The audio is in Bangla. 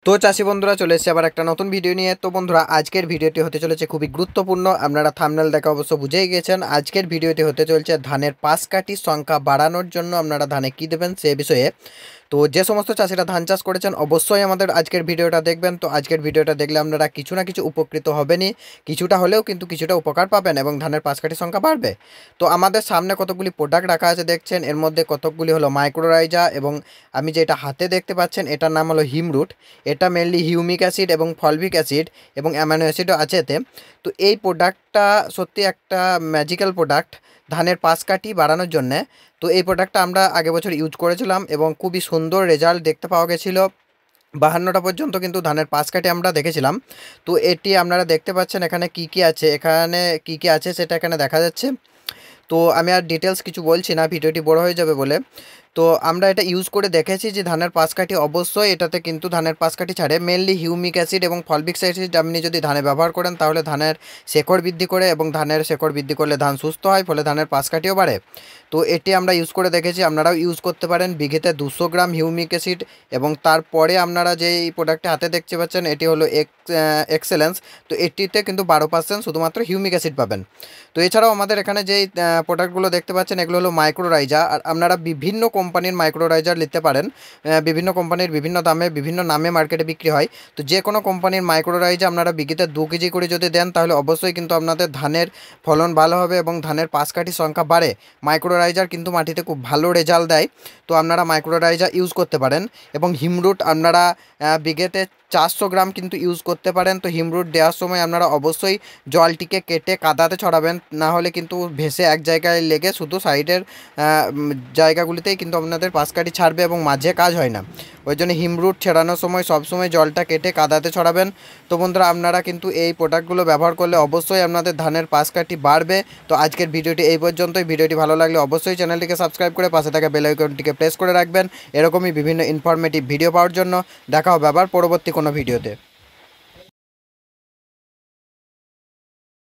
তো চাষি বন্ধুরা চলে এসেছে আবার একটা নতুন ভিডিও নিয়ে। তো বন্ধুরা আজকের ভিডিওটি হতে চলেছে খুবই গুরুত্বপূর্ণ। আপনারা থাম্বনেল দেখা অবশ্য বুঝেই গেছেন। আজকের ভিডিওটি হতে চলছে ধানের পাশ কাঠির সংখ্যা বাড়ানোর জন্য আপনারা ধানে কী দেবেন সে বিষয়ে। তো যে সমস্ত চাষিরা ধান চাষ করেছেন অবশ্যই আমাদের আজকের ভিডিওটা দেখবেন। তো আজকের ভিডিওটা দেখলে আপনারা কিছু না কিছু উপকৃত হবেনই, কিছুটা হলেও কিন্তু কিছুটা উপকার পাবেন এবং ধানের পাশ কাঠির সংখ্যা বাড়বে। তো আমাদের সামনে কতগুলি প্রোডাক্ট রাখা আছে দেখছেন, এর মধ্যে কতকগুলি হলো মাইক্রোরাইজা এবং আমি যেটা হাতে দেখতে পাচ্ছেন এটার নাম হলো হিমরুট। এটা মেনলি হিউমিক অ্যাসিড এবং ফলভিক অ্যাসিড এবং অ্যামাইনো অ্যাসিডও আছে এতে। তো এই প্রোডাক্টটা সত্যি একটা ম্যাজিক্যাল প্রোডাক্ট ধানের পাশ কাঠি বাড়ানোর জন্যে। তো এই প্রোডাক্টটা আমরা আগের বছর ইউজ করেছিলাম এবং খুবই সুন্দর রেজাল্ট দেখতে পাওয়া গেছিলো। 52টা পর্যন্ত কিন্তু ধানের পাশ কাঠি আমরা দেখেছিলাম। তো এটি আপনারা দেখতে পাচ্ছেন এখানে কি কি আছে, এখানে কি কি আছে সেটা এখানে দেখা যাচ্ছে। তো আমি আর ডিটেলস কিছু বলছি না, ভিডিওটি বড় হয়ে যাবে বলে। তো আমরা এটা ইউজ করে দেখেছি যে ধানের পাশ কাঠি অবশ্যই এটাতে কিন্তু ধানের পাশ কাঠি ছাড়ে মেনলি হিউমিক অ্যাসিড এবং ফলভিক অ্যাসিড আপনি যদি ধানে ব্যবহার করেন তাহলে ধানের শেকড় বৃদ্ধি করে এবং ধানের শেকড় বৃদ্ধি করলে ধান সুস্থ হয়, ফলে ধানের পাশ কাঠিও বাড়ে। তো এটি আমরা ইউজ করে দেখেছি, আপনারাও ইউজ করতে পারেন। বিঘেতে 200 গ্রাম হিউমিক অ্যাসিড এবং তারপরে আপনারা যে এই প্রোডাক্টটি হাতে দেখতে পাচ্ছেন এটি হলো এক্সেলেন্স। তো এটিতে কিন্তু 12% শুধুমাত্র হিউমিক অ্যাসিড পাবেন। তো এছাড়াও আমাদের এখানে যেই প্রোডাক্টগুলো দেখতে পাচ্ছেন এগুলো হলো মাইক্রোরাইজা। আর আপনারা বিভিন্ন কোম্পানির মাইক্রোরাইজার নিতে পারেন। বিভিন্ন কোম্পানির বিভিন্ন দামে বিভিন্ন নামে মার্কেটে বিক্রি হয়। তো যে কোনো কোম্পানির মাইক্রোরাইজা আপনারা বিঘিতে 2 কেজি করে যদি দেন তাহলে অবশ্যই কিন্তু আপনাদের ধানের ফলন ভালো হবে এবং ধানের পাশ কাঠির সংখ্যা বাড়ে। মাইক্রোরাইজার কিন্তু মাটিতে খুব ভালো রেজাল্ট দেয়। তো আপনারা মাইক্রোরাইজা ইউজ করতে পারেন এবং হিমরুট আপনারা বিঘেতে 400 গ্রাম কিন্তু ইউজ করতে পারেন। তো হিমরুট দেওয়ার সময় আপনারা অবশ্যই জলটিকে কেটে কাদাতে ছড়াবেন, না হলে কিন্তু ভেসে এক জায়গায় লেগে শুধু সাইডের জায়গাগুলিতেই কিন্তু আপনাদের পাশ কাঠি ছাড়বে এবং মাঝে কাজ হয় না। ওই জন্য হিমরুট ছেড়ানোর সময় সবসময় জলটা কেটে কাদাতে ছড়াবেন। তো বন্ধুরা আপনারা কিন্তু এই প্রোডাক্টগুলো ব্যবহার করলে অবশ্যই আপনাদের ধানের পাশ কাঠি বাড়বে। তো আজকের ভিডিওটি এই পর্যন্তই। ভিডিওটি ভালো লাগলে অবশ্যই চ্যানেলটিকে সাবস্ক্রাইব করে পাশে থাকা বেল আইকনটিকে প্রেস করে রাখবেন এরকমই বিভিন্ন ইনফরমেটিভ ভিডিও পাওয়ার জন্য। দেখা হবে আবার পরবর্তী কোনো ভিডিওতে।